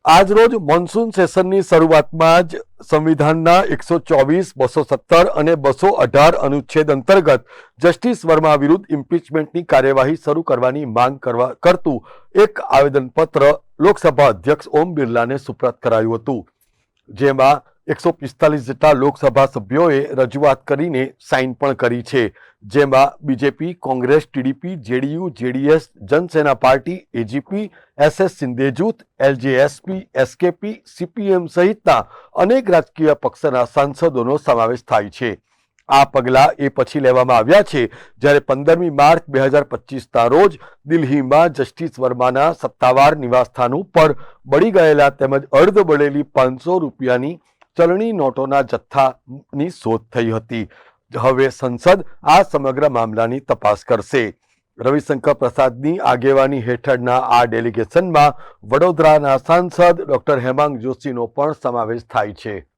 આજરોજ મોન્સૂન સેશનની શરૂઆતમાં જ સંવિધાનના 124, 217 અને 218 અનુચ્છેદ અંતર્ગત જસ્ટિસ વર્મા વિરુદ્ધ ઇમ્પીચમેન્ટની કાર્યવાહી શરૂ કરવાની માંગ કરતું એક આવેદનપત્ર લોકસભા અધ્યક્ષ ઓમ બિરલાને સુપ્રત કરાયું હતું, જેમાં 145 જેટલા લોકસભા સભ્યોએ રજૂઆત કરીને સાઇન પણ કરી છે, જેમાં BJP, Congress, TDP, JDU, JDS, Janasena party, AGP, SS Shinde જૂથ, એલજેએસપી, એસકેપી, સીપીએમ સહિતના અનેક રાજકીય પક્ષના સાંસદોનો સમાવેશ થાય છે। આ પગલાં એ પછી લેવામાં આવ્યા છે જ્યારે 15મી માર્ચ 2025ના રોજ દિલ્હીમાં જસ્ટિસ વર્માના સત્તાવાર નિવાસસ્થાન ઉપર બળી ગયેલા તેમજ અર્ધ બળેલી 500 રૂપિયાની ચલણી નોટોના જથ્થાની શોધ થઈ હતી। હવે સંસદ આ સમગ્ર મામલાની તપાસ કરશે। રવિશંકર પ્રસાદની આગેવાની હેઠળના આ ડેલિગેશનમાં વડોદરાના સાંસદ ડોક્ટર હેમાંગ જોશીનો પણ સમાવેશ થાય છે।